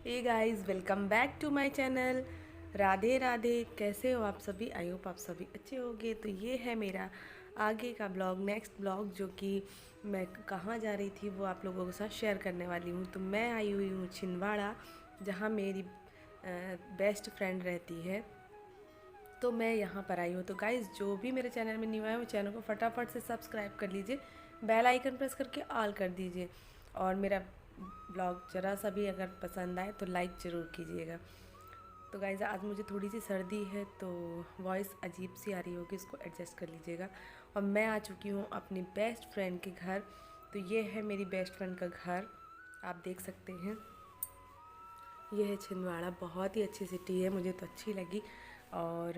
Hey guys, welcome back to my channel. Radhe Radhe. कैसे हो आप सभी? आई होप आप सभी अच्छे होंगे। तो ये है मेरा आगे का ब्लॉग, नेक्स्ट ब्लॉग, जो कि मैं कहाँ जा रही थी वो आप लोगों के साथ शेयर करने वाली हूँ। तो मैं आई हुई हूँ छिंदवाड़ा, जहाँ मेरी बेस्ट फ्रेंड रहती है। तो मैं यहाँ पर आई हूँ। तो गाइज़, जो भी मेरे चैनल में न्यू आए वो चैनल को फटाफट से सब्सक्राइब कर लीजिए, बेल आइकन प्रेस करके ऑल कर दीजिए, और मेरा ब्लॉग ज़रा सा भी अगर पसंद आए तो लाइक ज़रूर कीजिएगा। तो गाइज़, आज मुझे थोड़ी सी सर्दी है तो वॉइस अजीब सी आ रही होगी, इसको एडजस्ट कर लीजिएगा। और मैं आ चुकी हूँ अपनी बेस्ट फ्रेंड के घर। तो ये है मेरी बेस्ट फ्रेंड का घर, आप देख सकते हैं। ये है छिंदवाड़ा, बहुत ही अच्छी सिटी है, मुझे तो अच्छी लगी। और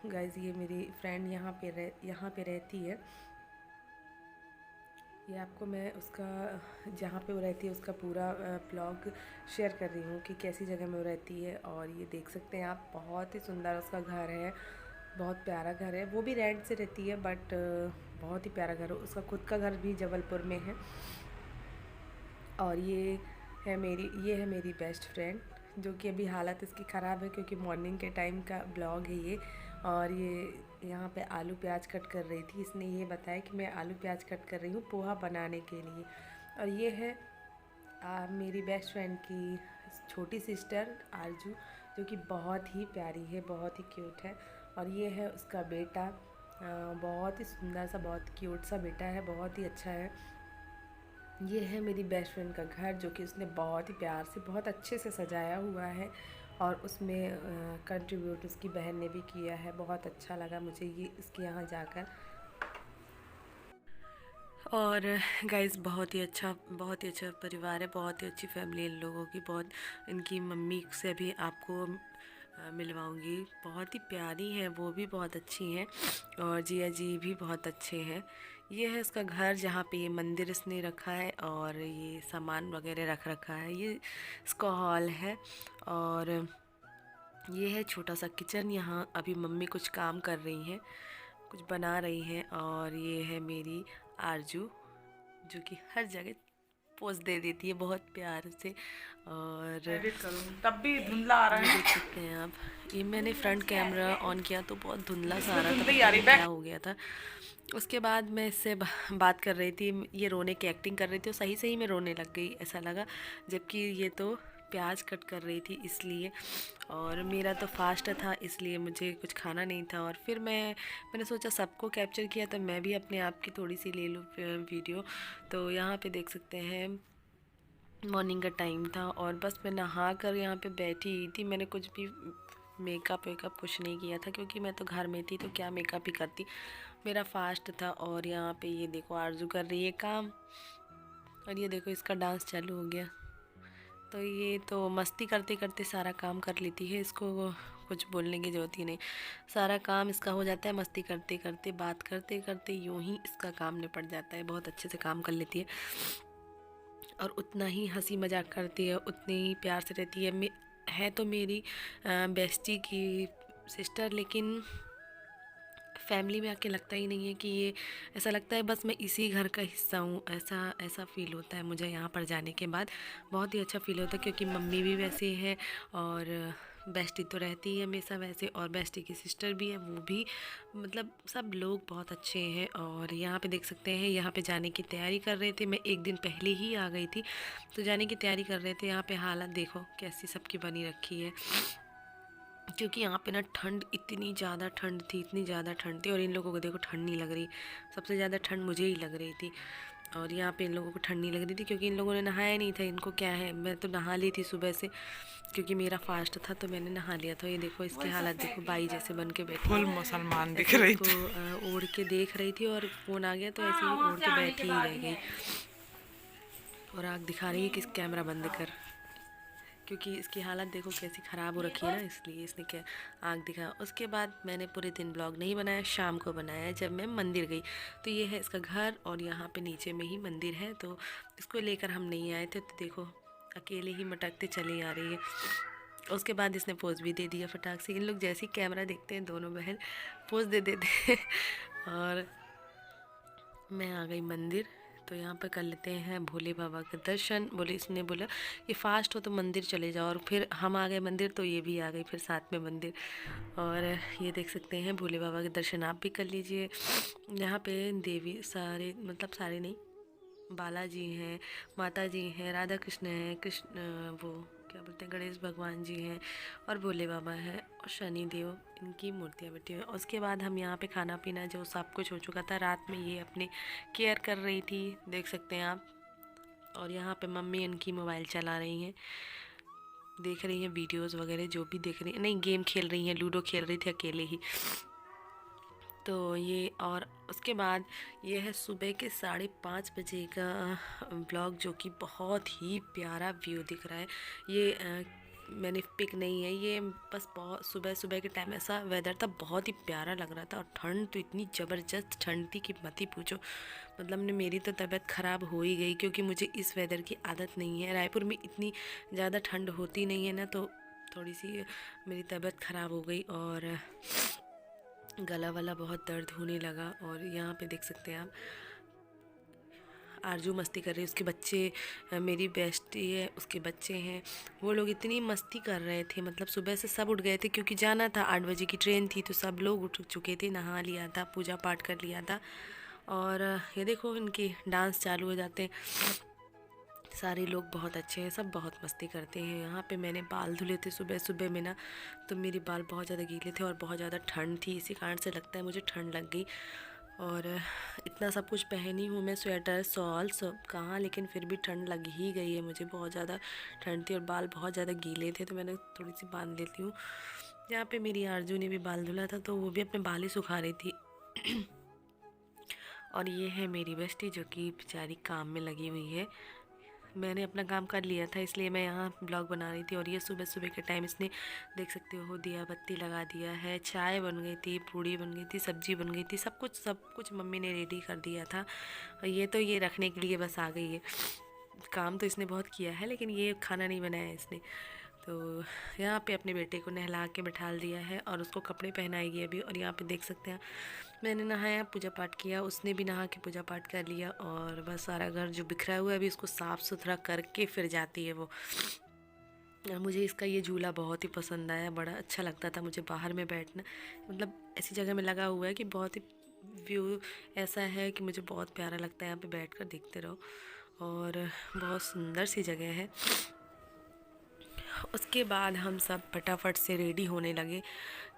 गाइज़, ये मेरी फ्रेंड यहाँ पे रहती है। ये आपको मैं उसका, जहाँ पे वो रहती है उसका पूरा ब्लॉग शेयर कर रही हूँ कि कैसी जगह में वो रहती है। और ये देख सकते हैं आप, बहुत ही सुंदर उसका घर है, बहुत प्यारा घर है। वो भी रेंट से रहती है, बट बहुत ही प्यारा घर है उसका। खुद का घर भी जबलपुर में है। और ये है मेरी बेस्ट फ्रेंड, जो कि अभी हालत इसकी ख़राब है क्योंकि मॉर्निंग के टाइम का ब्लॉग है ये। और ये यहाँ पे आलू प्याज कट कर रही थी। इसने ये बताया कि मैं आलू प्याज कट कर रही हूँ पोहा बनाने के लिए। और ये है मेरी बेस्ट फ्रेंड की छोटी सिस्टर आरजू, जो कि बहुत ही प्यारी है, बहुत ही क्यूट है। और ये है उसका बेटा, बहुत ही सुंदर सा, बहुत क्यूट सा बेटा है, बहुत ही अच्छा है। ये है मेरी बेस्ट फ्रेंड का घर, जो कि उसने बहुत ही प्यार से, बहुत अच्छे से सजाया हुआ है। और उसमें कंट्रीब्यूट उसकी बहन ने भी किया है। बहुत अच्छा लगा मुझे ये इसके यहाँ जाकर। और गाइस, बहुत ही अच्छा परिवार है, बहुत ही अच्छी फैमिली इन लोगों की। बहुत, इनकी मम्मी से भी आपको मिलवाऊंगी, बहुत ही प्यारी है, वो भी बहुत अच्छी हैं। और जिया जी भी बहुत अच्छे हैं। ये है उसका घर, जहाँ पे ये मंदिर इसने रखा है और ये सामान वगैरह रख रखा है। ये इसका हॉल है। और ये है छोटा सा किचन। यहाँ अभी मम्मी कुछ काम कर रही हैं, कुछ बना रही हैं। और ये है मेरी आरजू, जो कि हर जगह पोज दे देती है बहुत प्यार से। और एडिट करूँ तब भी धुंधला आ रहा ये देख है। सकते हैं आप, ये मैंने फ्रंट कैमरा ऑन किया तो बहुत धुंधला सा आ इसमें रहा था, धुंधली पता आ रही नहीं क्या बैक। हो गया था। उसके बाद मैं इससे बात कर रही थी, ये रोने की एक्टिंग कर रही थी और सही सही में रोने लग गई, ऐसा लगा, जबकि ये तो प्याज कट कर रही थी इसलिए। और मेरा तो फास्ट था इसलिए मुझे कुछ खाना नहीं था। और फिर मैंने सोचा सबको कैप्चर किया तो मैं भी अपने आप की थोड़ी सी ले लूँ वीडियो। तो यहाँ पे देख सकते हैं, मॉर्निंग का टाइम था और बस मैं नहा कर यहाँ पे बैठी ही थी। मैंने कुछ भी मेकअप वेकअप कुछ नहीं किया था क्योंकि मैं तो घर में थी, तो क्या मेकअप ही करती, मेरा फास्ट था। और यहाँ पे ये देखो आरजू कर रही है काम, और ये देखो इसका डांस चालू हो गया। तो ये तो मस्ती करते करते सारा काम कर लेती है, इसको कुछ बोलने की ज़रूरत ही नहीं, सारा काम इसका हो जाता है। मस्ती करते करते, बात करते करते यूं ही इसका काम निपट जाता है, बहुत अच्छे से काम कर लेती है। और उतना ही हंसी मजाक करती है, उतनी ही प्यार से रहती है। है तो मेरी बेस्टी की सिस्टर, लेकिन फैमिली में आके लगता ही नहीं है कि ये, ऐसा लगता है बस मैं इसी घर का हिस्सा हूँ, ऐसा ऐसा फील होता है मुझे यहाँ पर जाने के बाद। बहुत ही अच्छा फील होता है क्योंकि मम्मी भी वैसे है और बेस्टी तो रहती है हमेशा वैसे, और बेस्टी की सिस्टर भी है, वो भी, मतलब सब लोग बहुत अच्छे हैं। और यहाँ पे देख सकते हैं, यहाँ पे जाने की तैयारी कर रहे थे, मैं एक दिन पहले ही आ गई थी तो जाने की तैयारी कर रहे थे। यहाँ पे हालत देखो कैसी सबकी बनी रखी है, क्योंकि यहाँ पे ना ठंड, इतनी ज़्यादा ठंड थी, इतनी ज़्यादा ठंड थी। और इन लोगों को देखो ठंड नहीं लग रही, सबसे ज़्यादा ठंड मुझे ही लग रही थी। और यहाँ पे इन लोगों को ठंड नहीं लग रही थी क्योंकि इन लोगों ने नहाया नहीं था। इनको क्या है, मैं तो नहा ली थी सुबह से क्योंकि मेरा फास्ट था, तो मैंने नहा लिया था। ये देखो इसकी हालत देखो, बाई जैसे बन के बैठी फुल है, मुसलमान दिख ऐसे रही इसको थी। ओढ़ के देख रही थी। और फ़ोन आ गया तो ऐसे ही वहाँ ओढ़ से के आने के बैठी ही बाद रह ही गई। है। और आग दिखा रही है कि कैमरा बंद कर, क्योंकि इसकी हालत देखो कैसी ख़राब हो रखी है ना, इसलिए इसने क्या आँख दिखा। उसके बाद मैंने पूरे दिन ब्लॉग नहीं बनाया, शाम को बनाया जब मैं मंदिर गई। तो ये है इसका घर और यहाँ पे नीचे में ही मंदिर है, तो इसको लेकर हम नहीं आए थे। तो देखो अकेले ही मटकते चली आ रही है। उसके बाद इसने पोज भी दे दिया फटाक से। इन लोग जैसे ही कैमरा देखते हैं दोनों बहन पोज दे देते हैं। और मैं आ गई मंदिर। तो यहाँ पर कर लेते हैं भोले बाबा के दर्शन। इसने बोला कि फास्ट हो तो मंदिर चले जाओ, और फिर हम आ गए मंदिर, तो ये भी आ गई फिर साथ में मंदिर। और ये देख सकते हैं भोले बाबा के दर्शन आप भी कर लीजिए। यहाँ पे देवी सारे, मतलब सारे नहीं, बालाजी हैं, माता जी हैं, राधा कृष्ण हैं, वो क्या बोलते हैं, गणेश भगवान जी हैं, और भोले बाबा हैं, और शनि देव, इनकी मूर्तियाँ बैठी हुई हैं। उसके बाद हम यहाँ पे खाना पीना जो सब कुछ हो चुका था, रात में ये अपनी केयर कर रही थी, देख सकते हैं आप। और यहाँ पे मम्मी इनकी मोबाइल चला रही हैं, देख रही हैं वीडियोस वगैरह जो भी देख रही हैं, नहीं गेम खेल रही हैं, लूडो खेल रही थी अकेले ही। तो ये, और उसके बाद ये है सुबह के 5:30 बजे का ब्लॉग, जो कि बहुत ही प्यारा व्यू दिख रहा है। ये मैंने पिक नहीं है, ये बस बहुत सुबह सुबह के टाइम ऐसा वेदर था, बहुत ही प्यारा लग रहा था। और ठंड तो इतनी ज़बरदस्त ठंड थी कि मत ही पूछो। मतलब ने मेरी तो तबीयत ख़राब हो ही गई, क्योंकि मुझे इस वेदर की आदत नहीं है। रायपुर में इतनी ज़्यादा ठंड होती नहीं है ना, तो थोड़ी सी मेरी तबीयत ख़राब हो गई, और गला वाला बहुत दर्द होने लगा। और यहाँ पे देख सकते हैं आप, आरजू मस्ती कर रही है, उसके बच्चे, मेरी बेस्टी है, उसके बच्चे हैं, वो लोग इतनी मस्ती कर रहे थे। मतलब सुबह से सब उठ गए थे, क्योंकि जाना था, 8 बजे की ट्रेन थी, तो सब लोग उठ चुके थे, नहा लिया था, पूजा पाठ कर लिया था। और ये देखो इनके डांस चालू हो जाते हैं। सारे लोग बहुत अच्छे हैं, सब बहुत मस्ती करते हैं। यहाँ पे मैंने बाल धुले थे सुबह सुबह में ना, तो मेरे बाल बहुत ज़्यादा गीले थे, और बहुत ज़्यादा ठंड थी, इसी कारण से लगता है मुझे ठंड लग गई। और इतना सब कुछ पहनी हूँ मैं, स्वेटर शॉल सब कहाँ, लेकिन फिर भी ठंड लग ही गई है मुझे, बहुत ज़्यादा ठंड थी, और बाल बहुत ज़्यादा गीले थे, तो मैंने थोड़ी सी बांध लेती हूँ। यहाँ पे मेरी आरजू ने भी बाल धुला था, तो वो भी अपने बाल ही सुखा रही थी। और ये है मेरी बेस्टी, जो कि बेचारी काम में लगी हुई है। मैंने अपना काम कर लिया था, इसलिए मैं यहाँ ब्लॉग बना रही थी। और ये सुबह सुबह के टाइम इसने, देख सकते हो, दिया बत्ती लगा दिया है, चाय बन गई थी, पूड़ी बन गई थी, सब्जी बन गई थी, सब कुछ मम्मी ने रेडी कर दिया था। और ये तो ये रखने के लिए बस आ गई है। काम तो इसने बहुत किया है, लेकिन ये खाना नहीं बनाया इसने। तो यहाँ पे अपने बेटे को नहला के बैठा दिया है, और उसको कपड़े पहनाएगी अभी। और यहाँ पे देख सकते हैं, मैंने नहाया, पूजा पाठ किया, उसने भी नहा के पूजा पाठ कर लिया, और बस सारा घर जो बिखरा हुआ है अभी उसको साफ़ सुथरा करके फिर जाती है वो। मुझे इसका ये झूला बहुत ही पसंद आया, बड़ा अच्छा लगता था मुझे बाहर में बैठना, मतलब ऐसी जगह में लगा हुआ है कि बहुत ही व्यू ऐसा है कि मुझे बहुत प्यारा लगता है, यहाँ पे बैठकर देखते रहो, और बहुत सुंदर सी जगह है। उसके बाद हम सब फटाफट से रेडी होने लगे,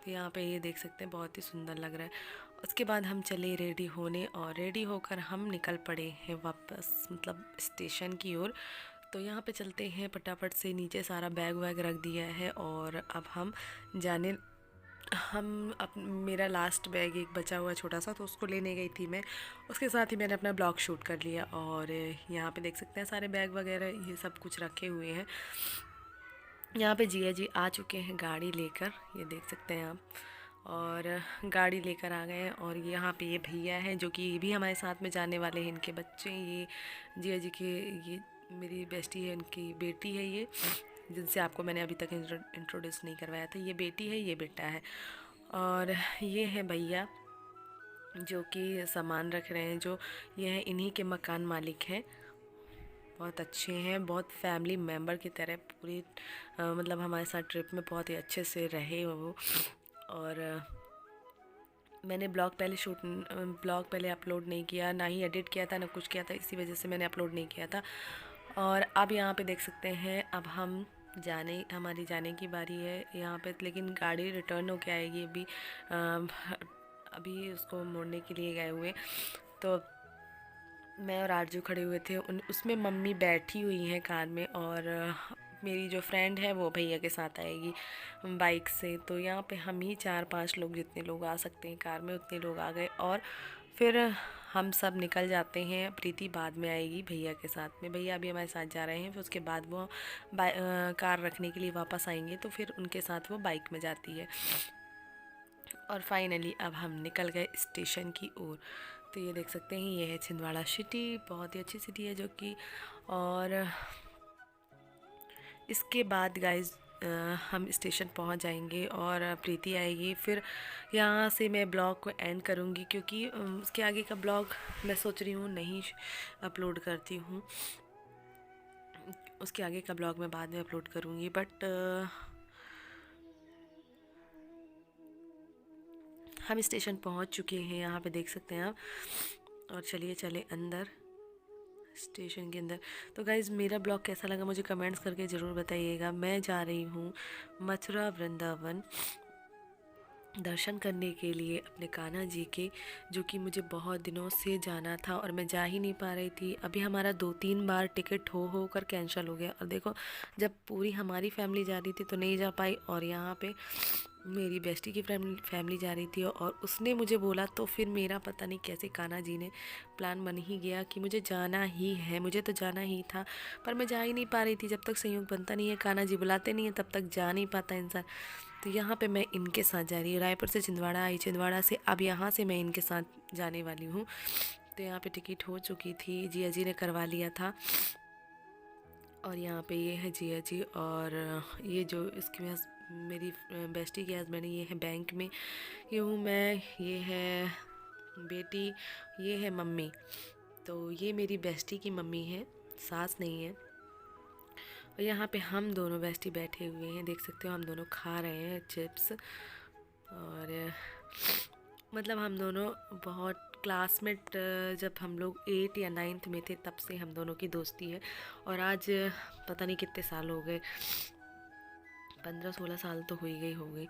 तो यहाँ पे ये देख सकते हैं बहुत ही सुंदर लग रहा है। उसके बाद हम चले रेडी होने, और रेडी होकर हम निकल पड़े हैं वापस, मतलब स्टेशन की ओर। तो यहाँ पे चलते हैं फटाफट से, नीचे सारा बैग वैग रख दिया है, और अब मेरा लास्ट बैग एक बचा हुआ छोटा सा, तो उसको लेने गई थी मैं, उसके साथ ही मैंने अपना ब्लॉग शूट कर लिया। और यहाँ पे देख सकते हैं सारे बैग वगैरह ये सब कुछ रखे हुए हैं। यहाँ पे जिया जी आ चुके हैं गाड़ी लेकर, ये देख सकते हैं आप, और गाड़ी लेकर आ गए हैं। और यहाँ पे ये भैया हैं, जो कि ये भी हमारे साथ में जाने वाले हैं, इनके बच्चे, ये जिया जी के, ये मेरी बेस्टी है, इनकी बेटी है ये, जिनसे आपको मैंने अभी तक इंट्रोड्यूस नहीं करवाया था। ये बेटी है, ये बेटा है। और ये है भैया, जो कि सामान रख रहे हैं, जो ये है इन्हीं के मकान मालिक हैं, बहुत अच्छे हैं, बहुत फैमिली मेम्बर की तरह पूरी, मतलब हमारे साथ ट्रिप में बहुत ही अच्छे से रहे वो। और मैंने ब्लॉग पहले अपलोड नहीं किया, ना ही एडिट किया था, ना कुछ किया था, इसी वजह से मैंने अपलोड नहीं किया था। और अब यहाँ पे देख सकते हैं, अब हमारी जाने की बारी है यहाँ पे, लेकिन गाड़ी रिटर्न होके आएगी अभी उसको मोड़ने के लिए गए हुए। तो मैं और आरजू खड़े हुए थे, उसमें मम्मी बैठी हुई हैं कार में, और मेरी जो फ्रेंड है वो भैया के साथ आएगी बाइक से। तो यहाँ पे हम ही 4-5 लोग, जितने लोग आ सकते हैं कार में उतने लोग आ गए, और फिर हम सब निकल जाते हैं। प्रीति बाद में आएगी भैया के साथ में, भैया अभी हमारे साथ जा रहे हैं, फिर उसके बाद वो कार रखने के लिए वापस आएंगे, तो फिर उनके साथ वो बाइक में जाती है। और फाइनली अब हम निकल गए स्टेशन की ओर। तो ये देख सकते हैं, ये है छिंदवाड़ा सिटी, बहुत ही अच्छी सिटी है जो कि। और इसके बाद गाइस हम स्टेशन पहुंच जाएंगे और प्रीति आएगी, फिर यहाँ से मैं ब्लॉग को एंड करूँगी, क्योंकि उसके आगे का ब्लॉग मैं सोच रही हूँ नहीं अपलोड करती हूँ। उसके आगे का ब्लॉग मैं बाद में अपलोड करूँगी। बट हम स्टेशन पहुँच चुके हैं, यहाँ पे देख सकते हैं आप। और चलिए चले अंदर, स्टेशन के अंदर। तो गाइज़ मेरा ब्लॉग कैसा लगा मुझे कमेंट्स करके ज़रूर बताइएगा। मैं जा रही हूँ मथुरा वृंदावन दर्शन करने के लिए अपने कान्हा जी के, जो कि मुझे बहुत दिनों से जाना था और मैं जा ही नहीं पा रही थी। अभी हमारा 2-3 बार टिकट हो कर कैंसिल हो गया। और देखो, जब पूरी हमारी फैमिली जा रही थी तो नहीं जा पाई, और यहाँ पे मेरी बेस्टी की फैमिली जा रही थी और उसने मुझे बोला, तो फिर मेरा पता नहीं कैसे कान्हा जी ने प्लान बन ही गया कि मुझे जाना ही है। मुझे तो जाना ही था, पर मैं जा ही नहीं पा रही थी। जब तक संयोग बनता नहीं है, कान्हा जी बुलाते नहीं हैं, तब तक जा नहीं पाता इंसान। तो यहाँ पे मैं इनके साथ जा रही हूँ। रायपुर से छिंदवाड़ा आई, छिंदवाड़ा से अब यहाँ से मैं इनके साथ जाने वाली हूँ। तो यहाँ पे टिकट हो चुकी थी, जिया जी ने करवा लिया था। और यहाँ पे ये है जिया जी, और ये जो इसके पास मेरी बेस्टी के हस्बैंड, ये है बैंक में, ये हूँ मैं, ये है बेटी, ये है मम्मी। तो ये मेरी बेस्टी की मम्मी है, सास नहीं है। और यहाँ पे हम दोनों बेस्टी बैठे हुए हैं, देख सकते हो हम दोनों खा रहे हैं चिप्स। और मतलब हम दोनों बहुत क्लासमेट, जब हम लोग 8 या 9th में थे तब से हम दोनों की दोस्ती है। और आज पता नहीं कितने साल हो गए, 15-16 साल तो हो गई।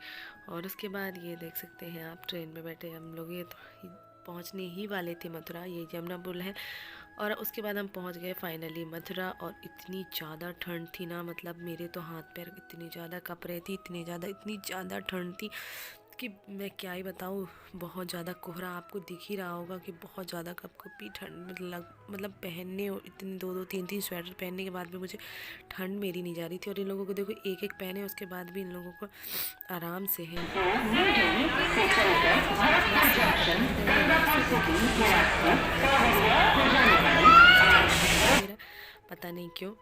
और उसके बाद ये देख सकते हैं आप, ट्रेन में बैठे हम लोग, ये तो पहुंचने ही वाले थे मथुरा, ये यमुना पुल है। और उसके बाद हम पहुंच गए फाइनली मथुरा। और इतनी ज़्यादा ठंड थी ना, मतलब मेरे तो हाथ पैर इतनी ज़्यादा कँप रहे थी, इतनी ज़्यादा ठंड थी कि मैं क्या ही बताऊँ। बहुत ज़्यादा कोहरा आपको दिख ही रहा होगा कि बहुत ज़्यादा कपकपी ठंड, मतलब पहनने और इतनी 2-2 3-3 स्वेटर पहनने के बाद भी मुझे ठंड मेरी नहीं जा रही थी। और इन लोगों को देखो, एक पहने, उसके बाद भी इन लोगों को आराम से है। पता नहीं क्यों,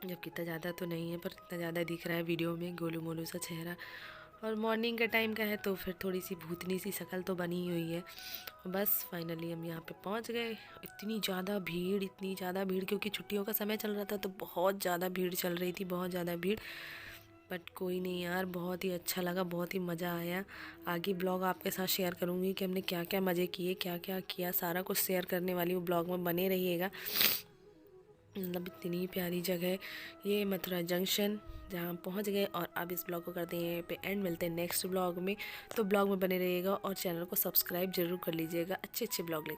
जब कितना ज़्यादा तो नहीं है, पर इतना ज़्यादा दिख रहा है वीडियो में, गोलू मोलू सा चेहरा। और मॉर्निंग का टाइम का है तो फिर थोड़ी सी भूतनी सी शक्ल तो बनी हुई है। बस फाइनली हम यहाँ पे पहुँच गए। इतनी ज़्यादा भीड़, क्योंकि छुट्टियों का समय चल रहा था तो बहुत ज़्यादा भीड़ चल रही थी, बहुत ज़्यादा भीड़। बट कोई नहीं यार, बहुत ही अच्छा लगा, बहुत ही मज़ा आया। आगे ब्लॉग आपके साथ शेयर करूँगी कि हमने क्या क्या मज़े किए, क्या क्या किया, सारा कुछ शेयर करने वाली, वो ब्लॉग में बने रहिएगा। मतलब इतनी प्यारी जगह, ये मथुरा जंक्शन जहाँ हम पहुँच गए। और अब इस ब्लॉग को करते हैं पे एंड, मिलते हैं नेक्स्ट ब्लॉग में। तो ब्लॉग में बने रहिएगा और चैनल को सब्सक्राइब जरूर कर लीजिएगा, अच्छे ब्लॉग